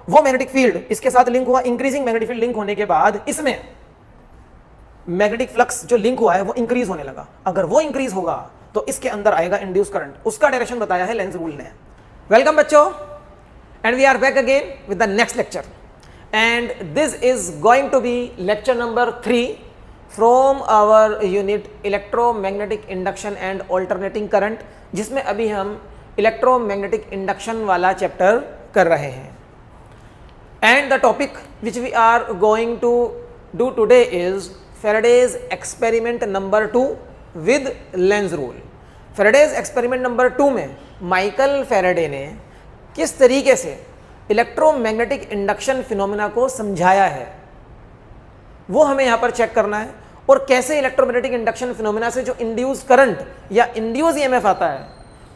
वो magnetic field इसके साथ लिंक हुआ, इंक्रीजिंग मैग्नेटिक फील्ड लिंक होने के बाद इसमें मैग्नेटिक फ्लक्स जो लिंक हुआ है वो इंक्रीज होने लगा। अगर वो इंक्रीज होगा तो इसके अंदर आएगा इंड्यूस करंट, उसका डायरेक्शन बताया है लेंज रूल ने। वेलकम बच्चों, and we are back again with the next lecture, and this is going to be lecture number 3 from our unit electromagnetic induction and alternating current, जिसमें अभी हम electromagnetic induction वाला chapter कर रहे हैं। And the topic which we are going to do today is Faraday's experiment number 2 with Lenz rule। Faraday's experiment number 2 में Michael Faraday ने किस तरीके से इलेक्ट्रोमैग्नेटिक इंडक्शन फिनोमेना को समझाया है वो हमें यहाँ पर चेक करना है, और कैसे इलेक्ट्रोमैग्नेटिक इंडक्शन फिनोमेना से जो इंड्यूस करंट या इंड्यूस ईएमएफ आता है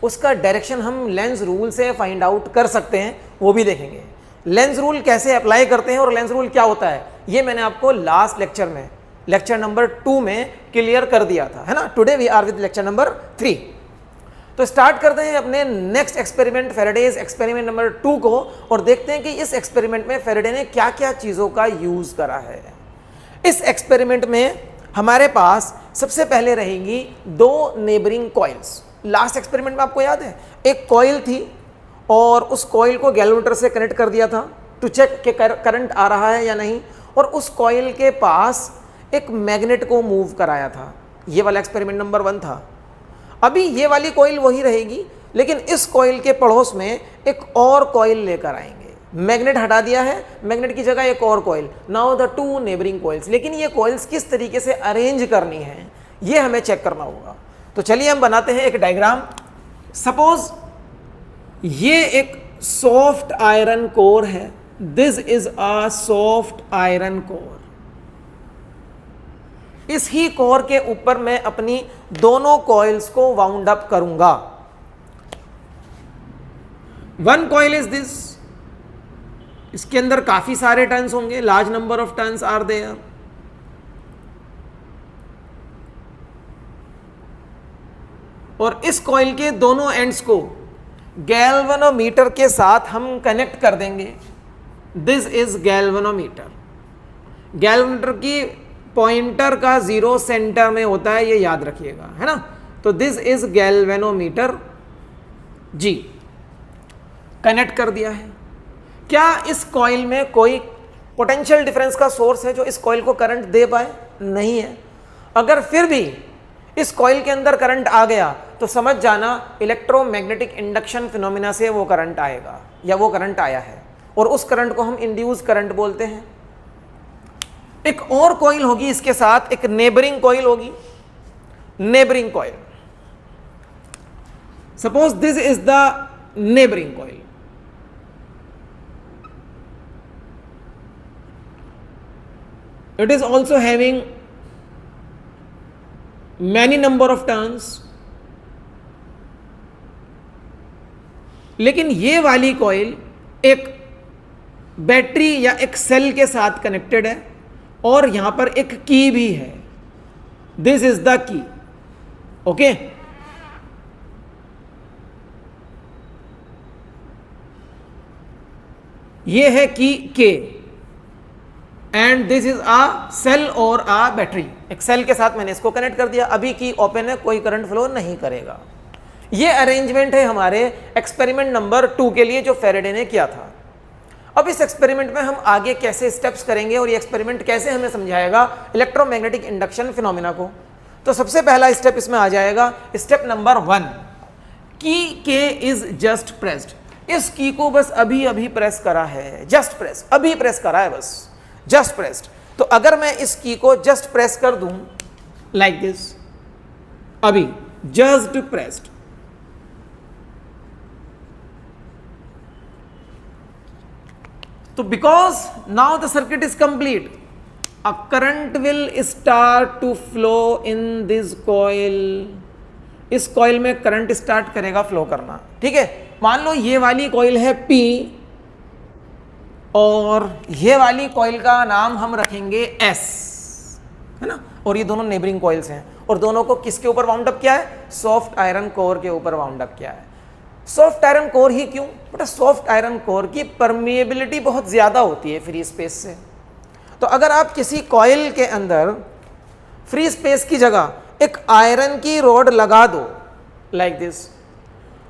उसका डायरेक्शन हम लेंज रूल से फाइंड आउट कर सकते हैं, वो भी देखेंगे। लेंज रूल कैसे अप्लाई करते हैं और लेंज रूल क्या होता है ये मैंने आपको लास्ट लेक्चर में लेक्चर नंबर 2 में क्लियर कर दिया था, है ना। Today we are with lecture number 3। तो स्टार्ट करते हैं अपने next experiment Faraday's experiment number 2 को, और देखते हैं कि इस एक्सपेरिमेंट में फैराडे ने क्या क्या चीज़ों का यूज करा है। इस एक्सपेरिमेंट में हमारे पास सबसे पहले रहेंगी 2 नेबरिंग कॉइल्स। लास्ट एक्सपेरिमेंट में आपको याद है एक कॉइल थी और उस कॉइल को गैल्वेनोमीटर से कनेक्ट कर दिया था टू चेक कि करंट आ रहा है या नहीं, और उस कॉइल के पास एक मैग्नेट को मूव कराया था। ये वाला एक्सपेरिमेंट नंबर 1 था। अभी ये वाली कॉइल वही रहेगी, लेकिन इस कॉइल के पड़ोस में एक और कॉइल लेकर आएंगे। मैग्नेट हटा दिया है, मैग्नेट की जगह एक और coil, now the 2 neighbouring coils. लेकिन ये कॉइल्स किस तरीके से अरेंज करनी है ये हमें चेक करना होगा। तो चलिए हम बनाते हैं एक डायग्राम। सपोज ये एक सॉफ्ट आयरन कोर है, this is a soft iron core. इस ही कोर के ऊपर मैं अपनी दोनों कॉइल्स को वाउंड अप करूंगा। वन कॉइल इज दिस, इसके अंदर काफी सारे टर्न्स होंगे, large number of turns are there. और इस कॉइल के दोनों एंड्स को गैल्वेनोमीटर के साथ हम कनेक्ट कर देंगे। This is galvanometer. गैल्वेनोमीटर की पॉइंटर का 0 सेंटर में होता है, ये याद रखिएगा, है ना। तो this is galvanometer G, connect कर दिया है। क्या इस कॉइल में कोई पोटेंशियल डिफरेंस का सोर्स है जो इस कॉइल को करंट दे पाए? नहीं है। अगर फिर भी इस कॉइल के अंदर करंट आ गया तो समझ जाना इलेक्ट्रोमैग्नेटिक इंडक्शन फिनोमेना से वो करंट आएगा या वो करंट आया है, और उस करंट को हम इंड्यूस करंट बोलते हैं। एक और कॉइल होगी इसके साथ, एक नेबरिंग कॉइल होगी, neighbouring coil. Suppose this is the neighbouring coil. It is also having many number of turns. लेकिन ये वाली कॉइल एक बैटरी या एक सेल के साथ कनेक्टेड है, और यहां पर एक की भी है। This is the key, okay. ये है key K, and this is a cell और अ बैटरी। एक सेल के साथ मैंने इसको कनेक्ट कर दिया। अभी की ओपन है, कोई करंट फ्लो नहीं करेगा। ये अरेंजमेंट है हमारे एक्सपेरिमेंट नंबर 2 के लिए जो फैराडे ने किया था। अब इस एक्सपेरिमेंट में हम आगे कैसे स्टेप्स करेंगे और ये एक्सपेरिमेंट कैसे हमें समझाएगा इलेक्ट्रोमैग्नेटिक इंडक्शन फिनोमेना को। तो सबसे पहला स्टेप इसमें आ जाएगा, स्टेप नंबर 1, की के इज जस्ट प्रेस्ड। इस की को बस अभी अभी प्रेस करा है, जस्ट प्रेस, अभी प्रेस करा है बस, जस्ट प्रेस्ड। तो अगर मैं इस की को जस्ट प्रेस कर दूं लाइक दिस, अभी जस्ट प्रेस्ड, तो because now the circuit is complete, a current will start to flow in this coil। इस कॉइल में करंट स्टार्ट करेगा फ्लो करना, ठीक है। मान लो ये वाली कॉइल है P, और ये वाली कॉइल का नाम हम रखेंगे S, है ना। और ये दोनों नेबरिंग कॉइल्स हैं, और दोनों को किसके ऊपर वाउंड अप किया है? सॉफ्ट आयरन कोर के ऊपर वाउंड अप किया है। सॉफ्ट आयरन कोर ही क्यों? बेटा सॉफ्ट आयरन कोर की परमिएबिलिटी बहुत ज़्यादा होती है फ्री स्पेस से। तो अगर आप किसी कॉइल के अंदर फ्री स्पेस की जगह एक आयरन की रॉड लगा दो लाइक दिस,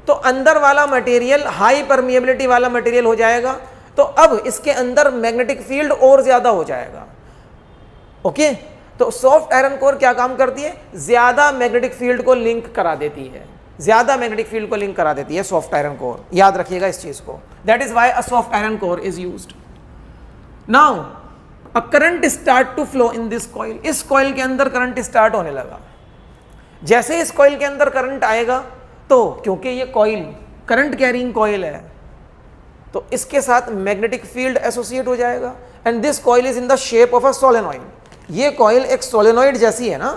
तो अंदर वाला मटेरियल हाई परमिएबिलिटी वाला मटेरियल हो जाएगा, तो अब इसके अंदर मैग्नेटिक फील्ड और ज़्यादा हो जाएगा। ओके, तो सॉफ्ट आयरन कोर क्या काम करती है? ज़्यादा मैग्नेटिक फील्ड को लिंक करा देती है, ज़्यादा मैग्नेटिक फील्ड को लिंक करा देती है सॉफ्ट आयरन कोर। याद रखिएगा इस चीज़ को। That is why a soft iron core is used. Now a current start to flow in this coil. इस कॉइल के अंदर करंट स्टार्ट होने लगा। जैसे इस कॉइल के अंदर करंट आएगा, तो क्योंकि ये कॉइल करंट कैरिंग कॉइल है, तो इसके साथ मैग्नेटिक फील्ड एसोसिएट हो जाएगा। And this coil is in the shape of a solenoid. ये कॉइल एक सोलेनॉइड जैसी है ना।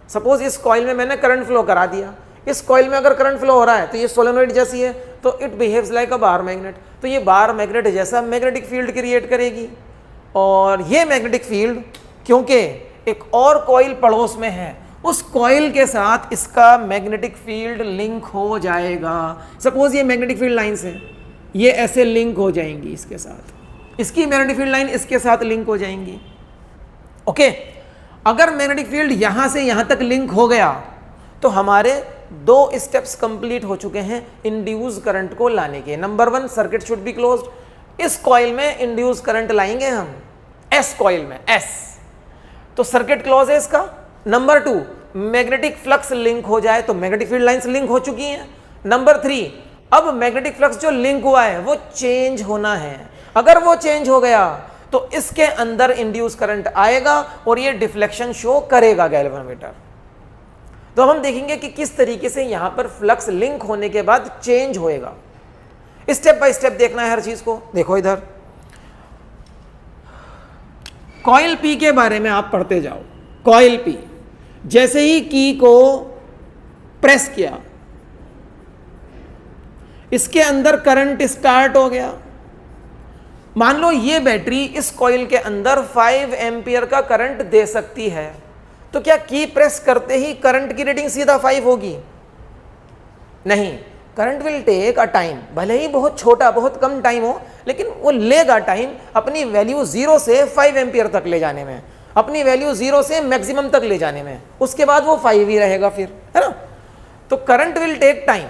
सपोज इस कॉइल में मैंने करंट फ्लो करा दिया, इस कॉइल में अगर करंट फ्लो हो रहा है तो ये सोलेनॉइड जैसी है, तो it behaves like a bar magnet. तो ये बार मैग्नेट जैसा मैग्नेटिक फील्ड क्रिएट करेगी। और ये मैग्नेटिक फील्ड क्योंकि एक और कॉइल पड़ोस में है, उस कॉइल के साथ इसका मैग्नेटिक फील्ड लिंक हो जाएगा। सपोज ये मैग्नेटिक फील्ड लाइन्स है, ये ऐसे लिंक हो जाएंगी इसके साथ, इसकी मैग्नेटिक फील्ड लाइन इसके साथ लिंक हो जाएंगी। ओके, अगर मैग्नेटिक फील्ड यहां से यहां तक लिंक हो गया तो हमारे दो स्टेप्स कंप्लीट हो चुके हैं इंड्यूस करंट को लाने के। Number 1, circuit should be closed. इस कॉइल में इंड्यूस करंट लाएंगे हम, एस कॉइल में, एस, तो सर्किट क्लोज है इसका। नंबर 2, मैग्नेटिक फ्लक्स लिंक हो जाए, तो मैग्नेटिक फील्ड लाइंस लिंक हो चुकी हैं। नंबर 3, अब मैग्नेटिक फ्लक्स जो लिंक हुआ है वो चेंज होना है। अगर वो चेंज हो गया तो इसके अंदर इंड्यूस करंट आएगा और ये डिफ्लेक्शन शो करेगा गैल्वेनोमीटर। तो हम देखेंगे कि किस तरीके से यहां पर फ्लक्स लिंक होने के बाद चेंज होएगा। स्टेप बाय स्टेप देखना है हर चीज को। देखो इधर कॉइल पी के बारे में आप पढ़ते जाओ। कॉइल पी, जैसे ही की को प्रेस किया, इसके अंदर करंट स्टार्ट हो गया। मान लो ये बैटरी इस कॉइल के अंदर 5 एम्पियर का करंट दे सकती है, तो क्या की प्रेस करते ही करंट की रीडिंग सीधा 5 होगी? नहीं, current will take a time. भले ही बहुत छोटा, बहुत कम टाइम हो, लेकिन वो लेगा टाइम अपनी वैल्यू 0 से 5 एम्पियर तक ले जाने में, अपनी वैल्यू 0 से मैक्सिमम तक ले जाने में। उसके बाद वो 5 ही रहेगा फिर, है ना। तो current will take time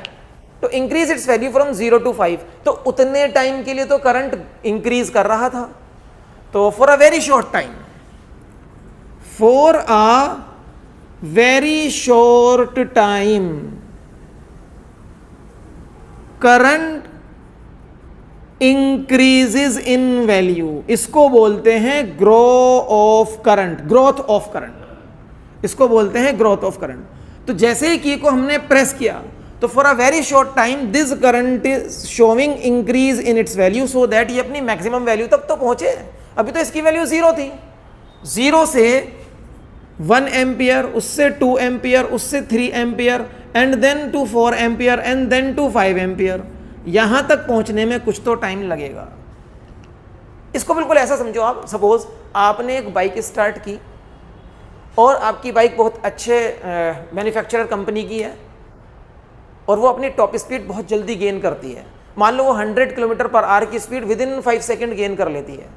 to increase its value from 0 to 5। तो उतने टाइम के लिए तो करंट इंक्रीज कर रहा था। तो for a very short time, for a very short time current increases in value. इसको बोलते हैं grow of current, growth of current, इसको बोलते हैं ग्रोथ ऑफ करंट। तो जैसे ही की को हमने प्रेस किया, तो for a very short time this current is showing increase in its value, so that ये अपनी मैक्सिमम वैल्यू तक तो पहुंचे। अभी तो इसकी वैल्यू 0 थी, 0 से 1 एम्पियर, उससे 2 एम्पियर, उससे 3 ampere, and then to 4 ampere, and then to 5 ampere. यहां तक पहुंचने में कुछ तो टाइम लगेगा। इसको बिल्कुल ऐसा समझो आप, सपोज आपने एक बाइक स्टार्ट की और आपकी बाइक बहुत अच्छे मैन्युफैक्चरर कंपनी की है और वो अपनी टॉप स्पीड बहुत जल्दी गेन करती है। मान लो वो 100 किलोमीटर पर आवर की speed with in 5 second gain कर लेती है,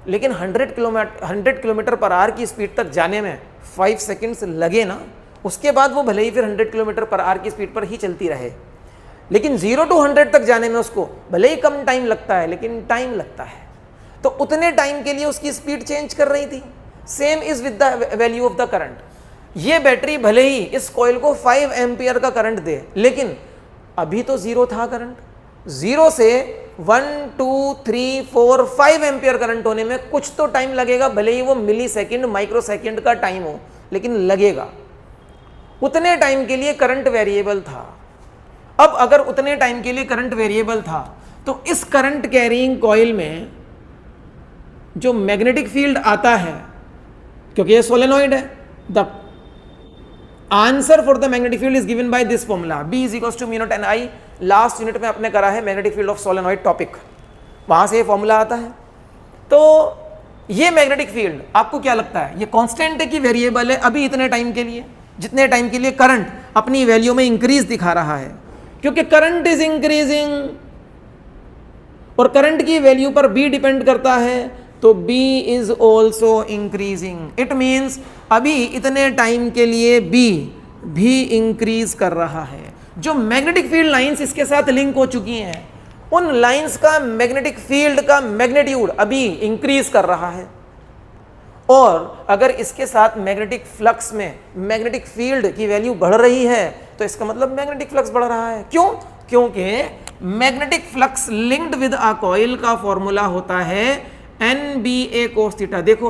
लेकिन 100 किलोमीटर पर आवर की स्पीड तक जाने में 5 सेकेंड्स लगे ना, उसके बाद वो भले ही फिर 100 किलोमीटर पर आवर की स्पीड पर ही चलती रहे, लेकिन 0 to 100 तक जाने में उसको भले ही कम टाइम लगता है, लेकिन टाइम लगता है। तो उतने टाइम के लिए उसकी स्पीड चेंज कर रही थी। Same is with the value of the current. ये बैटरी भले ही इस कॉइल को 5 एम्पियर का करंट दे, लेकिन अभी तो 0 था करंट। 0 से 1 2 3 4 5 एम्पियर करंट होने में कुछ तो टाइम लगेगा, भले ही वो मिली सेकेंड, माइक्रो सेकेंड का टाइम हो, लेकिन लगेगा। उतने टाइम के लिए करंट वेरिएबल था। अब अगर उतने टाइम के लिए करंट वेरिएबल था, तो इस करंट कैरिंग कॉइल में जो मैग्नेटिक फील्ड आता है, क्योंकि ये सोलेनॉइड है, the answer for the magnetic field is given by this formula, B is equals to mu naught n I. Last unit में आपने करा है magnetic field of solenoid topic, वहां से ये फॉर्मूला आता है। तो ये मैग्नेटिक फील्ड आपको क्या लगता है, ये कांस्टेंट है कि वेरिएबल है? अभी इतने टाइम के लिए, जितने टाइम के लिए करंट अपनी वैल्यू में इंक्रीज दिखा रहा है, क्योंकि करंट इज इंक्रीजिंग और करंट की वैल्यू पर बी डिपेंड करता है, तो B is also increasing. It means अभी इतने टाइम के लिए बी भी इंक्रीज कर रहा है। जो मैग्नेटिक फील्ड लाइंस इसके साथ लिंक हो चुकी हैं, उन लाइंस का मैग्नेटिक फील्ड का मैग्नीट्यूड अभी इंक्रीज कर रहा है। और अगर इसके साथ मैग्नेटिक फ्लक्स में मैग्नेटिक फील्ड की वैल्यू बढ़ रही है, तो इसका मतलब मैग्नेटिक फ्लक्स बढ़ रहा है। क्यों? क्योंकि magnetic flux linked with a coil का फॉर्मूला होता है NBA cos थीटा। देखो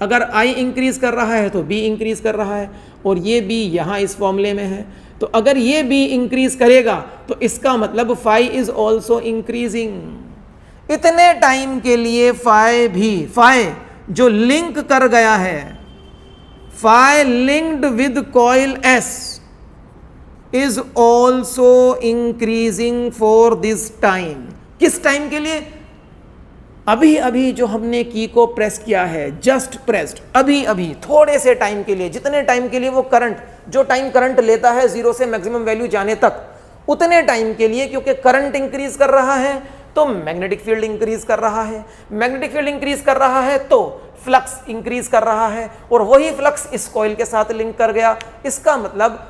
अगर I इंक्रीज कर रहा है तो B इंक्रीज कर रहा है, और ये B यहां इस फॉर्मूले में है, तो अगर ये B इंक्रीज करेगा तो इसका मतलब फाई इज ऑल्सो इंक्रीजिंग। इतने टाइम के लिए फाई जो लिंक कर गया है, phi linked with coil S is also increasing for this time. किस टाइम के लिए? अभी अभी जो हमने की को प्रेस किया है, जस्ट प्रेस्ड, अभी अभी थोड़े से टाइम के लिए, जितने टाइम के लिए वो करंट, जो टाइम करंट लेता है जीरो से मैक्सिमम वैल्यू जाने तक, उतने टाइम के लिए क्योंकि करंट इंक्रीज कर रहा है तो मैग्नेटिक फील्ड इंक्रीज कर रहा है, मैग्नेटिक फील्ड इंक्रीज कर रहा है तो फ्लक्स इंक्रीज कर रहा है, और वही फ्लक्स इस कॉइल के साथ लिंक कर गया। इसका मतलब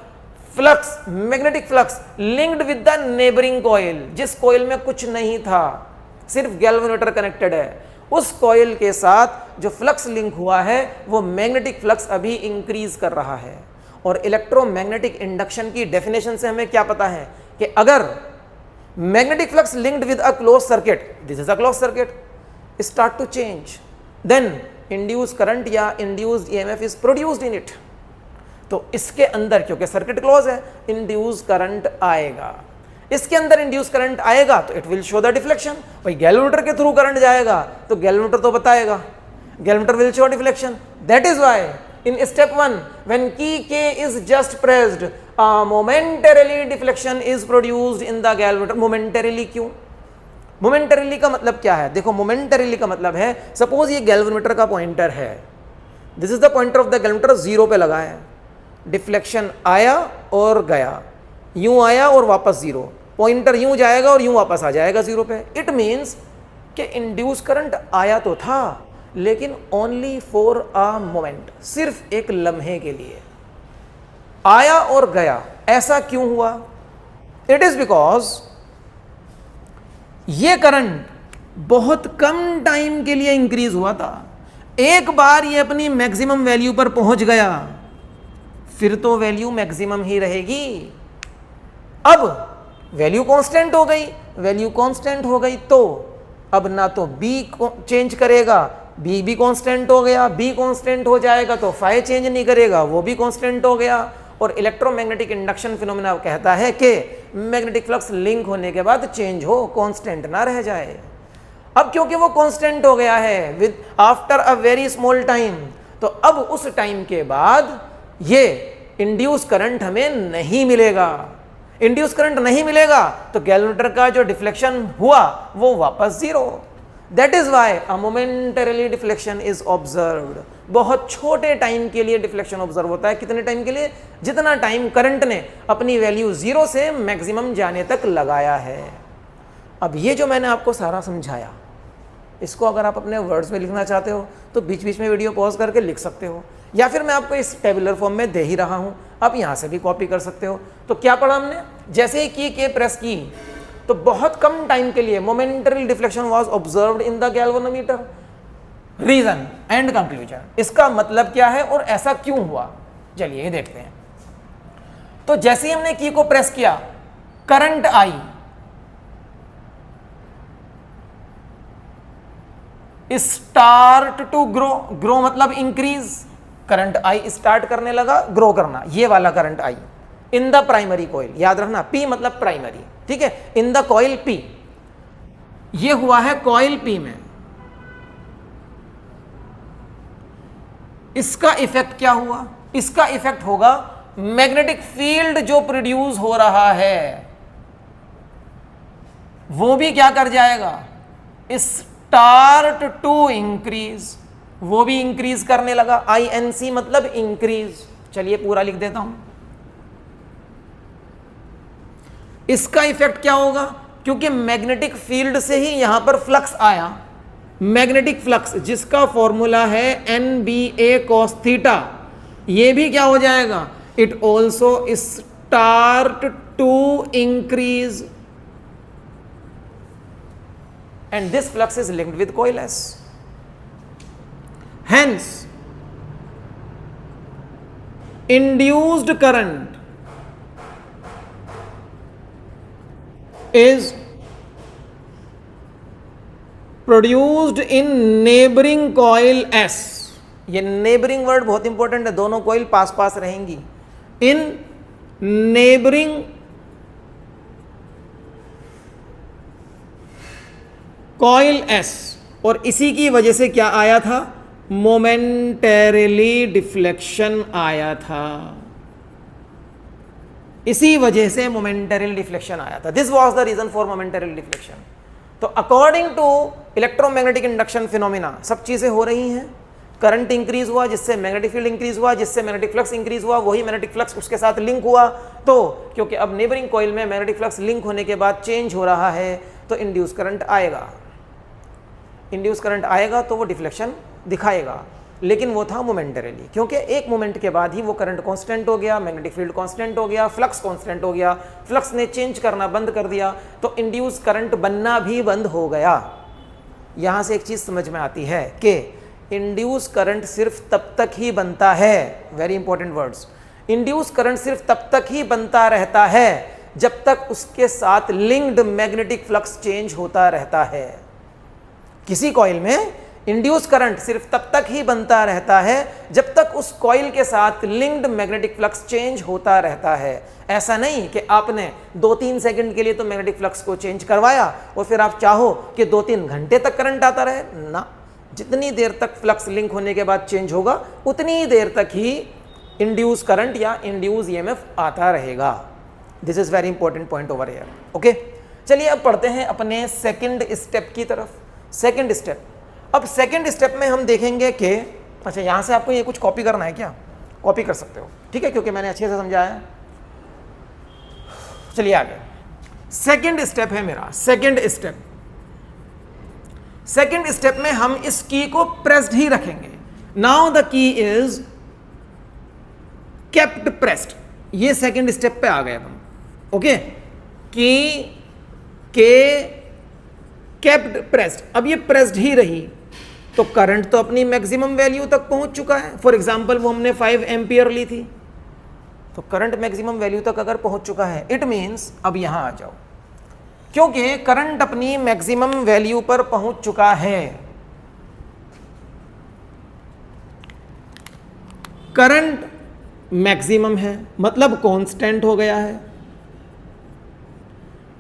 flux, magnetic flux linked with the neighbouring coil, जिस कॉइल में कुछ नहीं था, सिर्फ गैल्वेनोमीटर कनेक्टेड है, उस कॉइल के साथ जो फ्लक्स लिंक हुआ है वो मैग्नेटिक फ्लक्स अभी इंक्रीज कर रहा है। और इलेक्ट्रोमैग्नेटिक इंडक्शन की डेफिनेशन से हमें क्या पता है कि अगर magnetic flux linked with a close circuit, this is a close circuit, start to change, then induce current या induced EMF is produced in it. तो इसके अंदर क्योंकि सर्किट क्लोज है, इंड्यूस करंट आएगा, इसके अंदर इंड्यूस करंट आएगा तो it will show the deflection. भाई गैल्वेनोमीटर के थ्रू करंट जाएगा तो गैल्वेनोमीटर तो बताएगा, galvanometer will show deflection. That is why in step 1 when की के is just pressed, momentarily deflection is produced in the galvanometer. Momentarily क्यों? मोमेंटरीली का मतलब क्या है? देखो मोमेंटरीली का मतलब है, सपोज ये गैल्वेनोमीटर का पॉइंटर है, this is the pointer of the galvanometer, zero पे लगा है, डिफ्लेक्शन आया और गया, यूं आया और वापस जीरो, पॉइंटर यूं जाएगा और यूं वापस आ जाएगा जीरो पे। इट मीन्स कि इंड्यूस करंट आया तो था लेकिन ओनली फॉर अ मोमेंट, सिर्फ एक लम्हे के लिए आया और गया। ऐसा क्यों हुआ? इट इज बिकॉज ये करंट बहुत कम टाइम के लिए इंक्रीज हुआ था, एक बार ये अपनी मैक्सिमम वैल्यू पर पहुंच गया फिर तो वैल्यू मैक्सिमम ही रहेगी। अब वैल्यू कांस्टेंट हो गई, वैल्यू कांस्टेंट हो गई तो अब ना तो B चेंज करेगा, B भी कांस्टेंट हो गया, B कांस्टेंट हो जाएगा तो फाई चेंज नहीं करेगा, वो भी कांस्टेंट हो गया। और इलेक्ट्रोमैग्नेटिक इंडक्शन फिनोमेना कहता है कि मैग्नेटिक फ्लक्स लिंक होने के बाद चेंज हो, कांस्टेंट ना रह जाए। अब क्योंकि वो कांस्टेंट हो गया है with after a very small time, तो अब उस टाइम के बाद ये इंड्यूस करंट हमें नहीं मिलेगा। इंड्यूस करंट नहीं मिलेगा तो गैल्वेनोमीटर का जो डिफ्लेक्शन हुआ वो वापस zero. That is why a momentarily deflection is observed. बहुत छोटे टाइम के लिए डिफ्लेक्शन ऑब्जर्व होता है। कितने टाइम के लिए? जितना टाइम करंट ने अपनी वैल्यू जीरो से मैक्सिमम जाने तक लगाया है। अब ये जो मैंने आपको सारा समझाया, इसको अगर आप अपने वर्ड्स में लिखना चाहते हो तो बीच बीच में वीडियो पॉज करके लिख सकते हो, या फिर मैं आपको इस टेबुलर फॉर्म में दे ही रहा हूं, आप यहां से भी कॉपी कर सकते हो। तो क्या पढ़ा हमने? जैसे ही की के प्रेस की तो बहुत कम टाइम के लिए momentary deflection was observed in the galvanometer. Reason and conclusion, इसका मतलब क्या है और ऐसा क्यों हुआ, चलिए ये देखते हैं। तो जैसे ही हमने की को प्रेस किया, current I, start to grow, grow मतलब इंक्रीज, करंट आई स्टार्ट करने लगा ग्रो करना, ये वाला current I in the primary coil, याद रखना पी मतलब प्राइमरी, ठीक है, इन द कॉइल पी, ये हुआ है कॉइल पी में। इसका इफेक्ट क्या हुआ? इसका इफेक्ट होगा मैग्नेटिक फील्ड जो प्रोड्यूस हो रहा है वो भी क्या कर जाएगा? स्टार्ट टू इंक्रीज, वो भी इंक्रीज करने लगा। INC मतलब इंक्रीज। चलिए पूरा लिख देता हूं। इसका इफेक्ट क्या होगा, क्योंकि मैग्नेटिक फील्ड से ही यहां पर फ्लक्स आया, मैग्नेटिक फ्लक्स जिसका फॉर्मूला है NBA cos थीटा, ये भी क्या हो जाएगा, it also start to increase and this flux is linked with coil S. Hence, induced current is produced in neighboring coil S. ये neighboring वर्ड बहुत इंपॉर्टेंट है, दोनों कॉइल पास पास रहेंगी. In neighboring कॉइल S, और इसी की वजह से क्या आया था, मोमेंटेरली डिफ्लेक्शन आया था, इसी वजह से मोमेंटेरली डिफ्लेक्शन आया था. This was the reason for momentarily deflection. तो according to electromagnetic induction phenomena सब चीजें हो रही हैं. करंट इंक्रीज हुआ जिससे मैग्नेटिक फील्ड इंक्रीज हुआ, जिससे मैग्नेटिक फ्लक्स इंक्रीज हुआ, वही मैग्नेटिक फ्लक्स उसके साथ लिंक हुआ. तो क्योंकि अब नेबरिंग कॉइल में मैग्नेटिक फ्लक्स लिंक होने के बाद चेंज हो रहा है, तो इंड्यूस करंट आएगा. इंड्यूस करंट आएगा तो वो डिफ्लेक्शन दिखाएगा, लेकिन वो था मोमेंटरीली, क्योंकि एक मोमेंट के बाद ही वो करंट कांस्टेंट हो गया, मैग्नेटिक फील्ड कांस्टेंट हो गया, फ्लक्स कांस्टेंट हो गया, फ्लक्स ने चेंज करना बंद कर दिया, तो इंड्यूस करंट बनना भी बंद हो गया. यहां से एक चीज समझ में आती है कि इंड्यूस करंट सिर्फ तब तक ही बनता है, very important words, induce current सिर्फ तब तक ही बनता रहता है जब तक उसके साथ लिंक्ड मैग्नेटिक फ्लक्स चेंज होता रहता है. किसी कॉइल में इंड्यूस करंट सिर्फ तब तक ही बनता रहता है जब तक उस कॉइल के साथ लिंक्ड मैग्नेटिक फ्लक्स चेंज होता रहता है. ऐसा नहीं कि आपने 2-3 सेकंड के लिए तो मैग्नेटिक फ्लक्स को चेंज करवाया और फिर आप चाहो कि 2-3 घंटे तक करंट आता रहे ना. जितनी देर तक फ्लक्स लिंक होने के बाद चेंज होगा उतनी देर तक ही इंड्यूस करंट या इंड्यूस ईएमएफ आता रहेगा. This is very important point over here. Okay, चलिए अब पढ़ते हैं अपने सेकंड स्टेप की तरफ. सेकंड स्टेप, अब सेकंड स्टेप में हम देखेंगे कि अच्छा यहां से आपको ये कुछ कॉपी करना है क्या, कॉपी कर सकते हो, ठीक है, क्योंकि मैंने अच्छे से समझाया है. चलिए आगे. सेकंड स्टेप है मेरा सेकंड स्टेप. सेकंड स्टेप में हम इस की को प्रेस्ड ही रखेंगे. Now the key is kept pressed. ये सेकंड स्टेप पे आ गए हम. ओके, की के केप्ट प्रेस्ड. अब ये प्रेस्ड ही रही तो करंट तो अपनी मैक्सिमम वैल्यू तक पहुंच चुका है. फॉर एग्जांपल वो हमने 5 एम्पियर ली थी, तो करंट मैक्सिमम वैल्यू तक अगर पहुंच चुका है, इट मींस अब यहां आ जाओ, क्योंकि करंट अपनी मैक्सिमम वैल्यू पर पहुंच चुका है. करंट मैक्सिमम है मतलब कांस्टेंट हो गया है,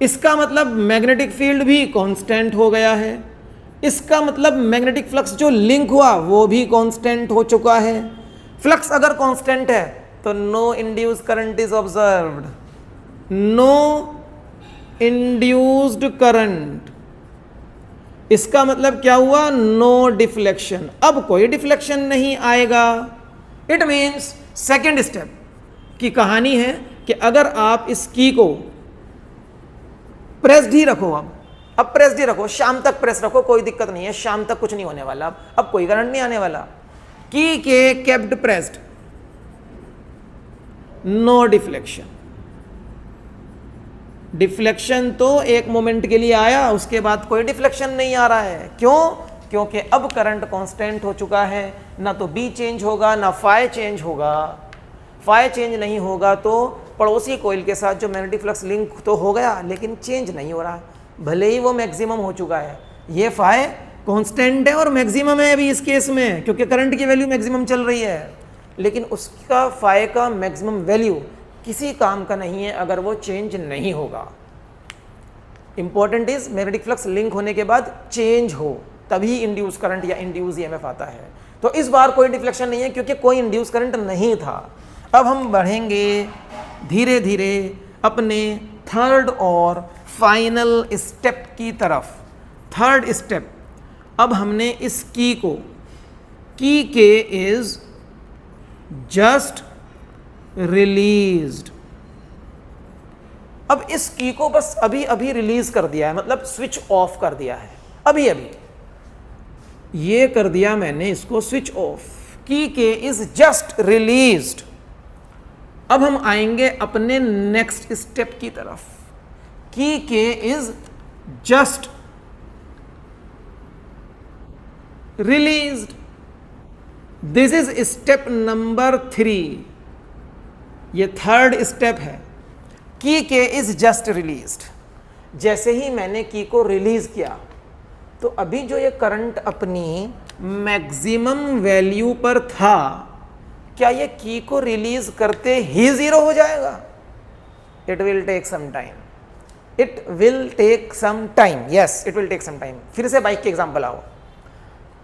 इसका मतलब मैग्नेटिक फील्ड भी कांस्टेंट हो गया है, इसका मतलब मैग्नेटिक फ्लक्स जो लिंक हुआ वो भी कांस्टेंट हो चुका है. फ्लक्स अगर कांस्टेंट है तो no induced current is observed, no induced current. इसका मतलब क्या हुआ, नो डिफ्लेक्शन. अब कोई डिफ्लेक्शन नहीं आएगा. इट मीन्स सेकेंड स्टेप की कहानी है कि अगर आप इस की को प्रेस्ड ही रखो, अब प्रेस्ड ही रखो, शाम तक प्रेस रखो, कोई दिक्कत नहीं है, शाम तक कुछ नहीं होने वाला, अब कोई करंट नहीं आने वाला. Key K kept pressed, no deflection. Deflection तो एक मोमेंट के लिए आया, उसके बाद कोई डिफ्लेक्शन नहीं आ रहा है. क्यों, क्योंकि अब करंट कांस्टेंट हो चुका है, ना तो बी चेंज होगा ना फाई चेंज होगा. फाई चेंज नहीं होगा तो पड़ोसी कोइल के साथ जो मैग्नेटिक फ्लक्स लिंक तो हो गया लेकिन चेंज नहीं हो रहा, भले ही वो मैक्सिमम हो चुका है. ये फाई कांस्टेंट है और मैक्सिमम है अभी इस केस में, क्योंकि करंट की वैल्यू मैक्सिमम चल रही है, लेकिन उसका फाई का मैक्सिमम वैल्यू किसी काम का नहीं है अगर वो चेंज नहीं होगा. Important is magnetic flux link होने के बाद चेंज हो, तभी इंड्यूस करंट या इंड्यूस ईएमएफ आता है. तो इस बार कोई डिफ्लेक्शन नहीं है क्योंकि कोई इंड्यूस करंट नहीं था. अब हम बढ़ेंगे धीरे धीरे अपने थर्ड और फाइनल स्टेप की तरफ. थर्ड स्टेप, अब हमने इस की को, की के इज जस्ट रिलीज्ड. अब इस की को बस अभी अभी रिलीज कर दिया है, मतलब स्विच ऑफ कर दिया है, अभी अभी ये कर दिया मैंने इसको स्विच ऑफ। की के इज जस्ट रिलीज्ड। अब हम आएंगे अपने नेक्स्ट स्टेप की तरफ। की के is just released. This is step number 3। ये थर्ड स्टेप है। की के इज जस्ट रिलीज्ड। जैसे ही मैंने की को रिलीज किया तो अभी जो ये करंट अपनी मैक्सिमम वैल्यू पर था, क्या ये की को रिलीज करते ही जीरो हो जाएगा? It will take some time. It will take some time, yes it will take some time. फिर से बाइक के एग्जांपल आओ।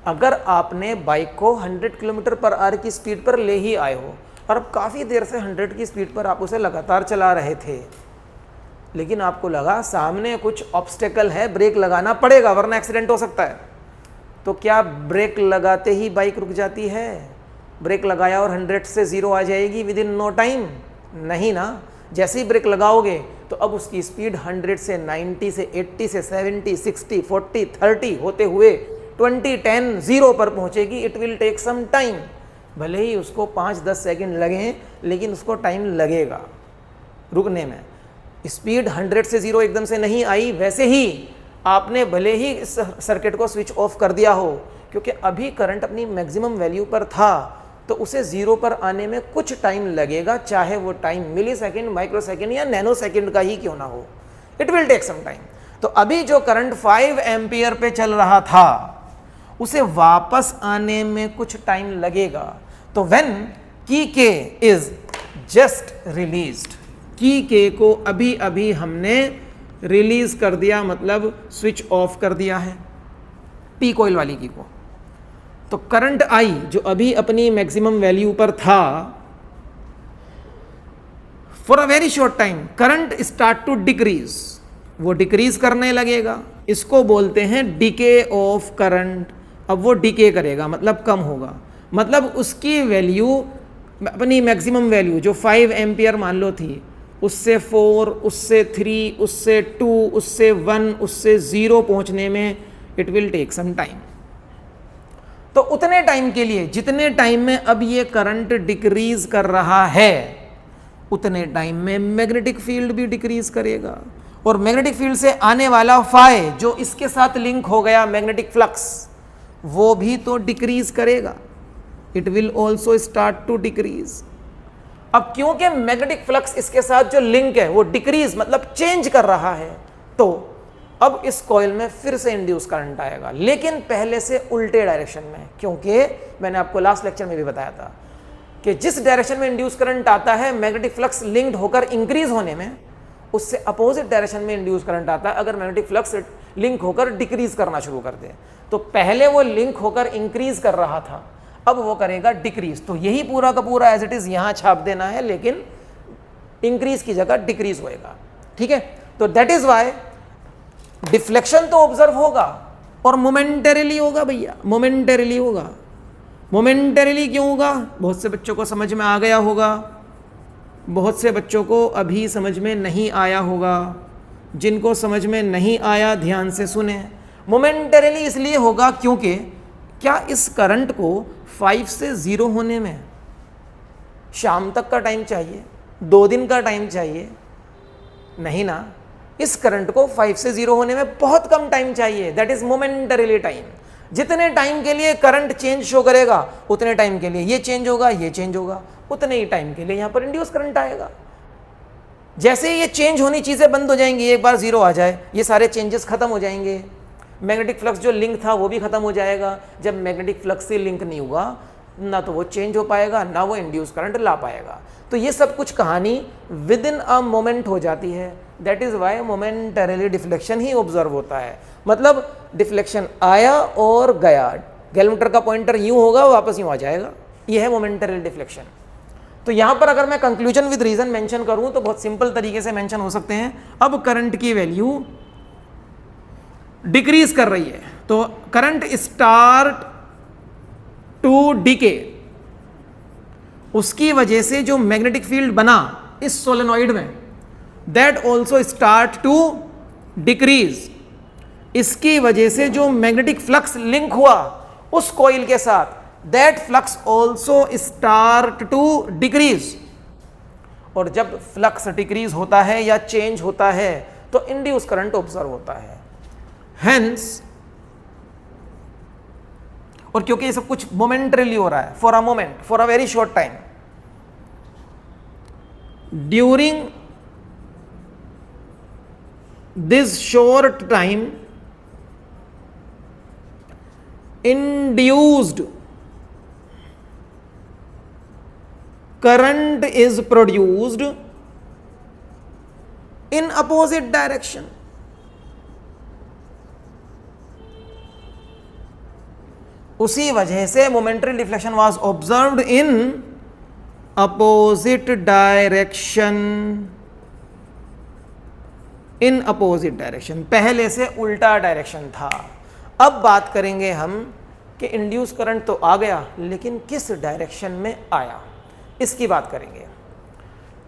अगर आपने बाइक को 100 किलोमीटर पर आवर की स्पीड पर ले ही आए हो और अब काफ़ी देर से 100 की स्पीड पर आप उसे लगातार चला रहे थे, लेकिन आपको लगा सामने कुछ ऑब्स्टेकल है, ब्रेक लगाना पड़ेगा वरना एक्सीडेंट हो सकता है, तो क्या ब्रेक लगाते ही बाइक रुक जाती है? ब्रेक लगाया और 100 से 0 आ जाएगी विद इन नो टाइम? नहीं ना। जैसे ही ब्रेक लगाओगे तो अब उसकी स्पीड 100 से 90 से 80 से 70 60 40 30 होते हुए 20 10 0 पर पहुंचेगी। It will take some time. भले ही उसको 5-10 सेकंड लगे, लेकिन उसको टाइम लगेगा रुकने में। स्पीड 100 से 0 एकदम से नहीं आई। वैसे ही आपने भले ही इस सर्किट को स्विच ऑफ कर दिया हो, क्योंकि अभी करंट अपनी मैक्सिमम वैल्यू पर था, तो उसे 0 पर आने में कुछ टाइम लगेगा, चाहे वो time millisecond, microsecond या नैनो सेकेंड का ही क्यों ना हो। It will take some time. तो अभी जो करंट 5 एम्पियर पे चल रहा था उसे वापस आने में कुछ टाइम लगेगा। तो व्हेन की के इज जस्ट रिलीज्ड, की के को अभी अभी हमने रिलीज कर दिया, मतलब स्विच ऑफ कर दिया है पी कॉइल वाली की को। तो करंट आई जो अभी अपनी मैक्सिमम वैल्यू पर था, for a very short time current start to decrease, वो डिक्रीज करने लगेगा। इसको बोलते हैं डिके ऑफ करंट। अब वो डिके करेगा, मतलब कम होगा, मतलब उसकी वैल्यू अपनी मैक्सिमम वैल्यू जो 5 एम्पियर मान लो थी, उससे 4, उससे 3, उससे 2, उससे 1, उससे 0 पहुंचने में it will take some time. तो उतने टाइम के लिए, जितने टाइम में अब ये करंट डिक्रीज कर रहा है, उतने टाइम में मैग्नेटिक फील्ड भी डिक्रीज करेगा, और मैग्नेटिक फील्ड से आने वाला फाई जो इसके साथ लिंक हो गया मैग्नेटिक फ्लक्स, वो भी तो डिक्रीज करेगा। It will also start to decrease. अब क्योंकि मैग्नेटिक फ्लक्स इसके साथ जो लिंक है वो डिक्रीज मतलब चेंज कर रहा है, तो अब इस कॉइल में फिर से इंड्यूस करंट आएगा, लेकिन पहले से उल्टे डायरेक्शन में। क्योंकि मैंने आपको लास्ट लेक्चर में भी बताया था कि जिस डायरेक्शन में इंड्यूस करंट आता है मैग्नेटिक फ्लक्स लिंक्ड होकर इंक्रीज होने में, उससे अपोजिट डायरेक्शन में इंड्यूस करंट आता है अगर मैग्नेटिक फ्लक्स लिंक होकर डिक्रीज करना शुरू कर दे। तो पहले वो लिंक होकर इंक्रीज कर रहा था, अब वो करेगा डिक्रीज। तो यही पूरा का पूरा एज इट इज यहां छाप देना है, लेकिन इंक्रीज की जगह डिक्रीज होएगा। ठीक है, तो दैट इज वाई डिफ्लेक्शन तो ऑब्जर्व होगा और मोमेंटरीली होगा भैया, मोमेंटरीली होगा। मोमेंटरीली क्यों होगा? बहुत से बच्चों को समझ में आ गया होगा, बहुत से बच्चों को अभी समझ में नहीं आया होगा। जिनको समझ में नहीं आया ध्यान से सुने। मोमेंटरीली इसलिए होगा क्योंकि क्या इस करंट को 5 से 0 होने में शाम तक का टाइम चाहिए, 2 दिन का टाइम चाहिए? नहीं ना, इस करंट को 5 से 0 होने में बहुत कम टाइम चाहिए, दैट इज मोमेंटरीली टाइम। जितने टाइम के लिए करंट चेंज शो करेगा उतने टाइम के लिए ये चेंज होगा, ये चेंज होगा, उतने ही टाइम के लिए यहां पर इंड्यूस करंट आएगा। जैसे ही ये चेंज होनी चीजें बंद हो जाएंगी, एक बार 0 आ जाए ये सारे चेंजेस खत्म हो जाएंगे। मैग्नेटिक फ्लक्स जो लिंक था वो भी खत्म हो जाएगा। जब मैग्नेटिक फ्लक्स से लिंक नहीं हुआ ना तो वो चेंज हो पाएगा, ना वो इंड्यूस करंट ला पाएगा। तो ये सब कुछ कहानी विद इन अ मोमेंट हो जाती है। That is why momentarily deflection ही ऑब्जर्व होता है। मतलब डिफ्लेक्शन आया और गया, गैलमीटर का पॉइंटर यूं होगा वापस यूं आ जाएगा, ये है मोमेंटरी डिफ्लेक्शन। तो यहां पर अगर मैं कंक्लूजन विद रीजन मेंशन करूं तो बहुत सिंपल तरीके से मेंशन हो सकते हैं। अब करंट की वैल्यू डिक्रीज कर रही है, तो करंट स्टार्ट टू डिके, उसकी वजह से जो मैग्नेटिक फील्ड बना इस सोलेनॉइड में that also start to decrease. इसकी वजह से जो मैग्नेटिक फ्लक्स लिंक हुआ उस कॉइल के साथ, that flux also start to decrease. और जब फ्लक्स डिक्रीज होता है या चेंज होता है तो इंड्यूस करंट ऑब्जर्व होता है। हेंस, और क्योंकि ये सब कुछ मोमेंटरीली हो रहा है, for a moment, for a very short time, during this short time induced current is produced in opposite direction। उसी वजह से momentary deflection was observed in opposite direction, in opposite direction, पहले से उल्टा डायरेक्शन था। अब बात करेंगे हम कि इंड्यूस करंट तो आ गया लेकिन किस डायरेक्शन में आया, इसकी बात करेंगे।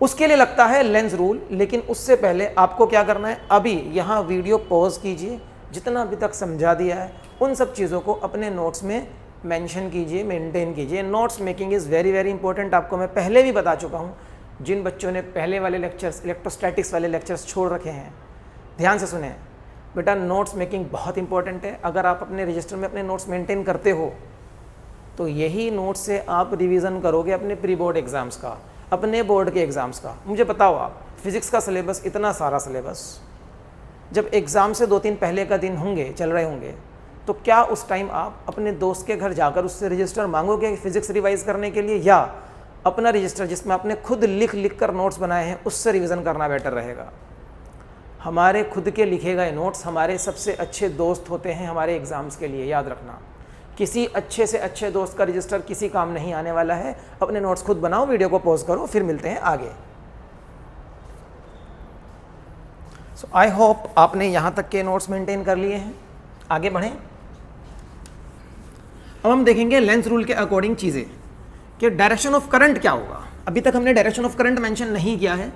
उसके लिए लगता है लेंज रूल, लेकिन उससे पहले आपको क्या करना है, अभी यहाँ वीडियो पॉज कीजिए, जितना अभी तक समझा दिया है उन सब चीज़ों को अपने नोट्स में मेंशन कीजिए, मेंटेन कीजिए। Notes making is very very important. आपको मैं पहले भी बता चुका हूँ, जिन बच्चों ने पहले वाले लेक्चर्स, इलेक्ट्रोस्टैटिक्स वाले लेक्चर्स छोड़ रखे हैं, ध्यान से सुने बेटा, नोट्स मेकिंग बहुत इंपॉर्टेंट है। अगर आप अपने रजिस्टर में अपने नोट्स मेंटेन करते हो तो यही नोट्स से आप रिवीजन करोगे अपने प्री बोर्ड एग्ज़ाम्स का, अपने बोर्ड के एग्ज़ाम्स का। मुझे बताओ, आप फिज़िक्स का सिलेबस, इतना सारा सिलेबस, जब एग्ज़ाम से 2 दिन पहले का दिन होंगे, चल रहे होंगे, तो क्या उस टाइम आप अपने दोस्त के घर जाकर उससे रजिस्टर मांगोगे फिज़िक्स रिवाइज करने के लिए, या अपना रजिस्टर जिसमें आपने खुद लिख कर नोट्स बनाए हैं उससे रिवीजन करना बेटर रहेगा? हमारे खुद के लिखे गए नोट्स हमारे सबसे अच्छे दोस्त होते हैं हमारे एग्ज़ाम्स के लिए, याद रखना। किसी अच्छे से अच्छे दोस्त का रजिस्टर किसी काम नहीं आने वाला है। अपने नोट्स खुद बनाओ, वीडियो को पॉज करो, फिर मिलते हैं आगे। सो आई होप आपने यहाँ तक के नोट्स मेंटेन कर लिए हैं। आगे बढ़ें। अब हम देखेंगे लेंज रूल के अकॉर्डिंग चीज़ें कि डायरेक्शन ऑफ करंट क्या होगा। अभी तक हमने डायरेक्शन ऑफ करंट मेंशन नहीं किया है,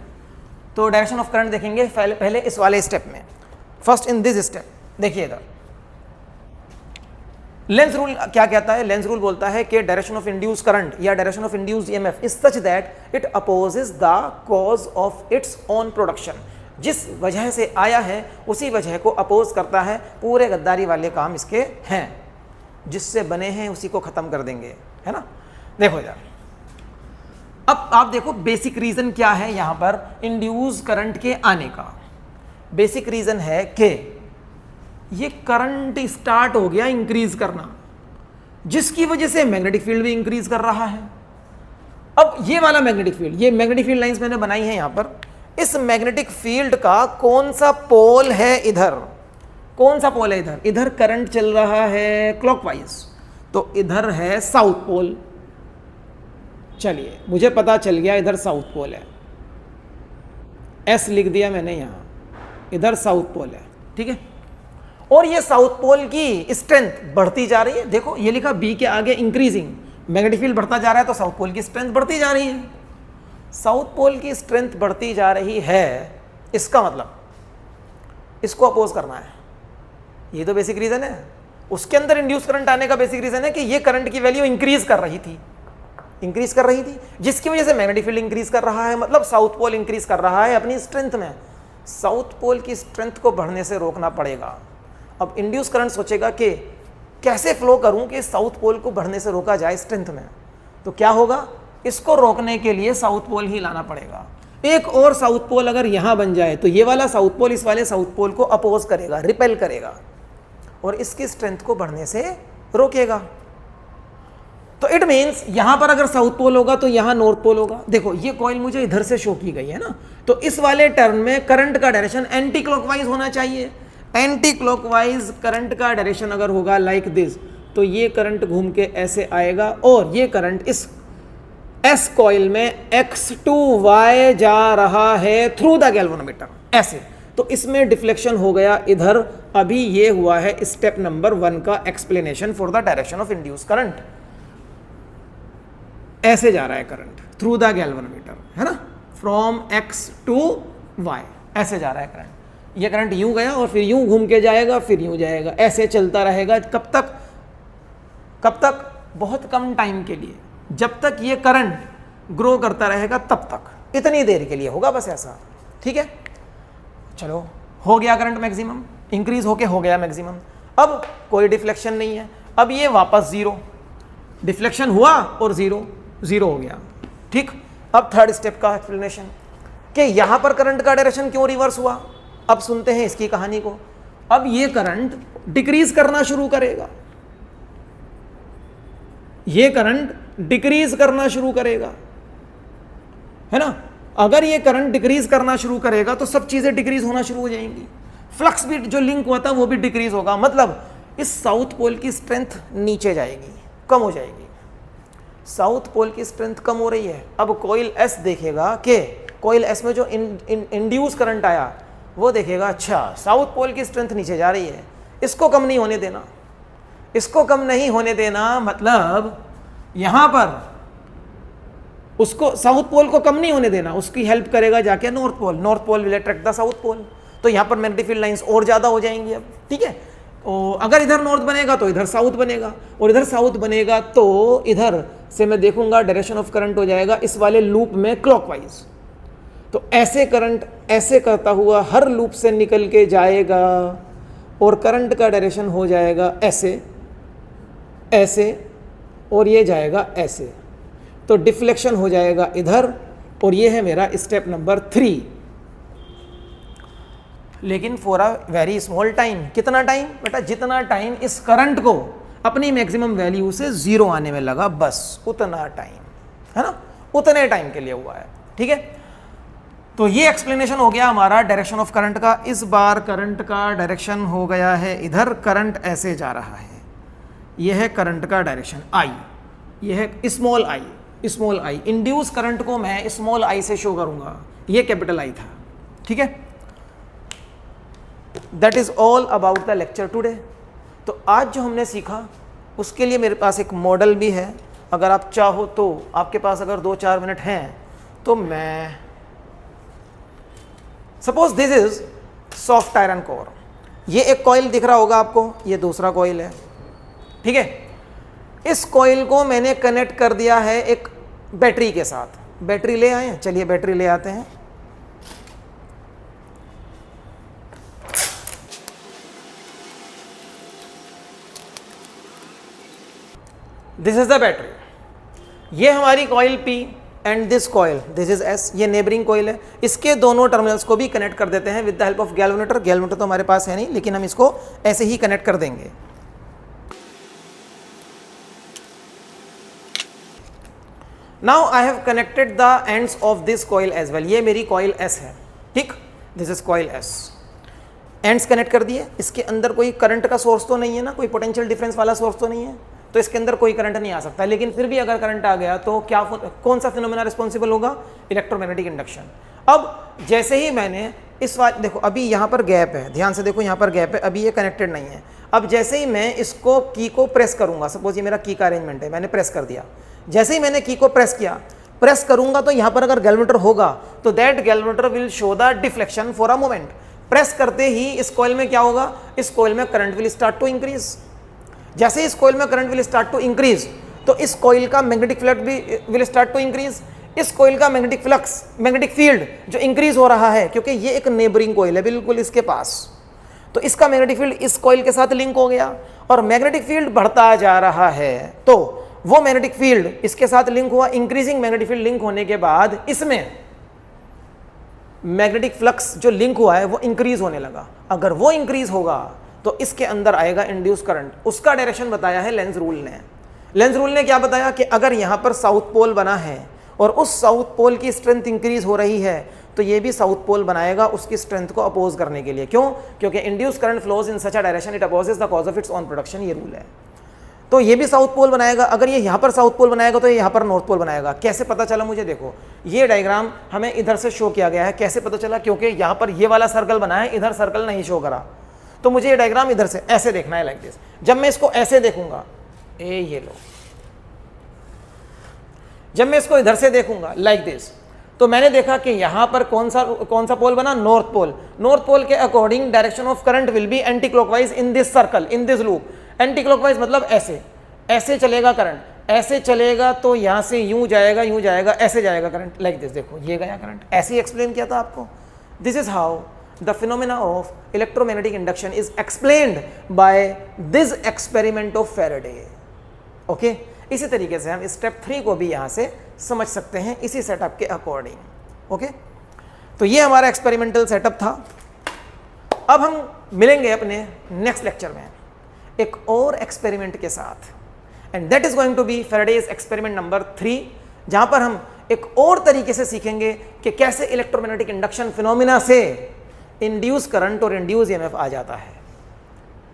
तो डायरेक्शन ऑफ करंट देखेंगे पहले इस वाले स्टेप में। फर्स्ट इन दिस स्टेप देखिए इधर, लेंज रूल क्या कहता है? लेंज रूल बोलता है कि डायरेक्शन ऑफ इंड्यूस करंट या direction of induced EMF is such that it opposes the cause of its own production. जिस वजह से आया है उसी वजह को अपोज करता है। पूरे गद्दारी वाले काम इसके हैं, जिससे बने हैं उसी को खत्म कर देंगे, है ना। देखो यार, अब आप देखो बेसिक रीजन क्या है यहां पर इंड्यूस करंट के आने का। बेसिक रीजन है कि ये करंट स्टार्ट हो गया इंक्रीज करना, जिसकी वजह से मैग्नेटिक फील्ड भी इंक्रीज कर रहा है। अब ये वाला मैग्नेटिक फील्ड, ये मैग्नेटिक फील्ड लाइंस मैंने बनाई है यहां पर। इस मैग्नेटिक फील्ड का कौन सा पोल है इधर? कौन सा पोल है इधर? इधर करंट चल रहा है क्लॉकवाइज, तो इधर है साउथ पोल। चलिए, मुझे पता चल गया इधर साउथ पोल है, एस लिख दिया मैंने यहां, इधर साउथ पोल है, ठीक है। और ये साउथ पोल की स्ट्रेंथ बढ़ती जा रही है। देखो ये लिखा बी के आगे इंक्रीजिंग, मैग्नेटिक फील्ड बढ़ता जा रहा है तो साउथ पोल की स्ट्रेंथ बढ़ती जा रही है। साउथ पोल की स्ट्रेंथ बढ़ती जा रही है, इसका मतलब इसको अपोज करना है। ये तो बेसिक रीजन है। उसके अंदर इंड्यूस करंट आने का बेसिक रीजन है कि ये करंट की वैल्यू इंक्रीज कर रही थी, जिसकी वजह से मैग्नेटिक फील्ड इंक्रीज कर रहा है। मतलब साउथ पोल इंक्रीज कर रहा है अपनी स्ट्रेंथ में। साउथ पोल की स्ट्रेंथ को बढ़ने से रोकना पड़ेगा। अब इंड्यूस करंट सोचेगा कि कैसे फ्लो करूं कि साउथ पोल को बढ़ने से रोका जाए स्ट्रेंथ में, तो क्या होगा? इसको रोकने के लिए साउथ पोल ही लाना पड़ेगा। एक और साउथ पोल अगर यहां बन जाए तो ये वाला साउथ पोल इस वाले साउथ पोल को अपोज करेगा, रिपेल करेगा, और इसकी स्ट्रेंथ को बढ़ने से रोकेगा। तो इट मीन्स यहां पर अगर साउथ पोल होगा तो यहां नॉर्थ पोल होगा। देखो ये कॉइल मुझे इधर से शो की गई है ना, तो इस वाले टर्न में करंट का डायरेक्शन एंटी क्लॉकवाइज होना चाहिए। एंटी क्लॉकवाइज करंट का डायरेक्शन अगर होगा लाइक दिस, तो ये करंट घूम के ऐसे आएगा और ये करंट इस एस कॉइल में x टू y जा रहा है थ्रू द गैल्वेनोमीटर, ऐसे। तो इसमें डिफ्लेक्शन हो गया इधर। अभी ये हुआ है स्टेप नंबर 1 का explanation for the direction of induce current. ऐसे जा रहा है करंट थ्रू द गैल्वेनोमीटर, है ना, फ्रॉम x टू वाई, ऐसे जा रहा है करंट। ये करंट यूं गया और फिर यूं घूम के जाएगा, फिर यूं जाएगा, ऐसे चलता रहेगा। कब तक? कब तक? बहुत कम टाइम के लिए, जब तक ये करंट ग्रो करता रहेगा तब तक, इतनी देर के लिए होगा बस ऐसा। ठीक है, चलो हो गया करंट मैक्सिमम, इंक्रीज होके हो गया मैक्सिमम। अब कोई डिफ्लेक्शन नहीं है, अब ये वापस जीरो, डिफ्लेक्शन हुआ और जीरो, जीरो हो गया। ठीक, अब थर्ड स्टेप का एक्सप्लेनेशन कि यहां पर करंट का डायरेक्शन क्यों रिवर्स हुआ। अब सुनते हैं इसकी कहानी को। अब ये करंट डिक्रीज करना शुरू करेगा, ये करंट डिक्रीज करना शुरू करेगा, है ना। अगर ये करंट डिक्रीज करना शुरू करेगा तो सब चीजें डिक्रीज होना शुरू हो जाएंगी। फ्लक्स भी जो लिंक हुआ था वो भी डिक्रीज होगा, मतलब इस साउथ पोल की स्ट्रेंथ नीचे जाएगी, कम हो जाएगी। साउथ पोल की स्ट्रेंथ कम हो रही है। अब कॉइल एस देखेगा कि कॉइल एस में जो इंड्यूस करंट आया वो देखेगा, अच्छा साउथ पोल की स्ट्रेंथ नीचे जा रही है, इसको कम नहीं होने देना, इसको कम नहीं होने देना। मतलब यहां पर उसको साउथ पोल को कम नहीं होने देना, उसकी हेल्प करेगा जाके north pole. North pole will attract the south pole, तो यहाँ पर मैग्नेटिक फील्ड लाइंस और ज़्यादा हो जाएंगी अब। ठीक है, तो अगर इधर नॉर्थ बनेगा तो इधर साउथ बनेगा, और इधर साउथ बनेगा तो इधर से मैं देखूंगा डायरेक्शन ऑफ करंट हो जाएगा इस वाले लूप में क्लॉकवाइज। तो ऐसे करंट ऐसे करता हुआ हर लूप से निकल के जाएगा और करंट का डायरेक्शन हो जाएगा ऐसे, ऐसे, और ये जाएगा ऐसे। तो डिफ्लेक्शन हो जाएगा इधर, और ये है मेरा स्टेप नंबर 3। लेकिन for a very small time. कितना टाइम बेटा? जितना टाइम इस करंट को अपनी मैक्सिमम वैल्यू से जीरो आने में लगा, बस उतना टाइम, है ना, उतने टाइम के लिए हुआ है। ठीक है, तो ये एक्सप्लेनेशन हो गया हमारा डायरेक्शन ऑफ करंट का। इस बार करंट का डायरेक्शन हो गया है इधर, करंट ऐसे जा रहा है, यह है करंट का डायरेक्शन आई, यह है small I, small I. Induce current को मैं स्मॉल आई से शो करूंगा, ये कैपिटल आई था। ठीक है, that is all about the lecture today. तो आज जो हमने सीखा उसके लिए मेरे पास एक मॉडल भी है। अगर आप चाहो तो, आपके पास अगर 2-4 मिनट हैं तो मैं, suppose this is soft iron core, ये एक कॉइल दिख रहा होगा आपको, ये दूसरा कॉइल है। ठीक है, इस कॉइल को मैंने कनेक्ट कर दिया है एक बैटरी के साथ। बैटरी ले आए, चलिए बैटरी ले आते हैं। दिस इज द बैटरी, ये हमारी coil P and this coil, this is S, ये नेबरिंग कॉइल है। इसके दोनों टर्मिनल्स को भी कनेक्ट कर देते हैं with the help of galvanometer. Galvanometer तो हमारे पास है नहीं, लेकिन हम इसको ऐसे ही कनेक्ट कर देंगे। Now I have connected the ends of this coil as well. ये मेरी कॉइल S है, ठीक, this is coil S। Ends connect कर दिए। इसके अंदर कोई करंट का सोर्स तो नहीं है ना, कोई पोटेंशियल डिफरेंस वाला सोर्स तो नहीं है, तो इसके अंदर कोई करंट नहीं आ सकता। लेकिन फिर भी अगर करंट आ गया तो क्या, कौन सा फिनोमेना रिस्पॉन्सिबल होगा? Electromagnetic induction. अब जैसे ही मैंने इस बात, देखो अभी यहाँ पर गैप है, ध्यान से देखो यहाँ पर गैप है, अभी ये कनेक्टेड नहीं है। अब जैसे ही मैं इसको की को प्रेस करूंगा, सपोज ये मेरा की का अरेंजमेंट है, मैंने प्रेस कर दिया। जैसे ही मैंने की को प्रेस किया, प्रेस करूंगा तो यहाँ पर अगर गैल्वेनोमीटर होगा तो that galvanometer will show the deflection for a moment. Press करते ही इस कॉइल में क्या होगा? इस कॉइल में current will start to increase. जैसे इस कॉइल में current will start to increase तो इस कॉइल का मैग्नेटिक फ्लक्स भी विल स्टार्ट टू इंक्रीज। इस कॉइल का मैग्नेटिक फ्लक्स, मैग्नेटिक फील्ड जो इंक्रीज हो रहा है, क्योंकि ये एक नेबरिंग कॉइल है बिल्कुल इसके पास, तो इसका मैग्नेटिक फील्ड इस कॉइल के साथ लिंक हो गया और मैग्नेटिक फील्ड बढ़ता जा रहा है। तो वो मैग्नेटिक फील्ड इसके साथ लिंक हुआ, इंक्रीजिंग मैग्नेटिक फील्ड लिंक होने के बाद इसमें मैग्नेटिक फ्लक्स जो लिंक हुआ है वो इंक्रीज होने लगा। अगर वो इंक्रीज होगा तो इसके अंदर आएगा इंड्यूस करंट। उसका डायरेक्शन बताया है लेंज रूल ने। लेंज रूल ने क्या बताया कि अगर यहां पर साउथ पोल बना है और उस साउथ पोल की स्ट्रेंथ इंक्रीज हो रही है तो ये भी साउथ पोल बनाएगा उसकी स्ट्रेंथ को अपोज करने के लिए। क्यों? क्योंकि induce current flows in such a direction it opposes the cause of its own production, ये रूल है। तो ये भी साउथ पोल बनाएगा। अगर ये यहाँ पर साउथ पोल बनाएगा तो ये यहाँ पर नॉर्थ पोल बनाएगा। कैसे पता चला मुझे? देखो ये डायग्राम हमें इधर से शो किया गया है। कैसे पता चला? क्योंकि यहाँ पर ये वाला सर्कल बना है, इधर सर्कल नहीं शो करा, तो मुझे ये डायग्राम इधर से ऐसे देखना है, लाइक दिस। जब मैं इसको ऐसे देखूंगा, ये लो, जब मैं इसको इधर से देखूंगा लाइक दिस, तो मैंने देखा कि यहां पर कौन सा पोल बना, नॉर्थ पोल। नॉर्थ पोल के according direction of current will be anti clockwise in this circle, in this loop. Anti clockwise मतलब ऐसे, ऐसे चलेगा करंट, ऐसे चलेगा तो यहां से यूं जाएगा, ऐसे जाएगा करंट, लाइक दिस। देखो ये गया करंट, ऐसे ही एक्सप्लेन किया था आपको। This is how the phenomena of electromagnetic induction is explained by this experiment of Faraday. Okay, इसी तरीके से हम स्टेप 3 को भी यहां से समझ सकते हैं, इसी सेटअप के अकॉर्डिंग। ओके, तो ये हमारा एक्सपेरिमेंटल सेटअप था। अब हम मिलेंगे अपने नेक्स्ट लेक्चर में एक और एक्सपेरिमेंट के साथ, and that is going to be Faraday's experiment number 3, जहां पर हम एक और तरीके से सीखेंगे कि कैसे इलेक्ट्रोमैग्नेटिक इंडक्शन फिनोमिना से इंड्यूस करंट और इंड्यूस ईएमएफ आ जाता है।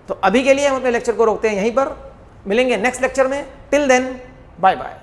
तो अभी के लिए हम अपने लेक्चर को रोकते हैं यहीं पर, मिलेंगे नेक्स्ट लेक्चर में। Till then bye bye.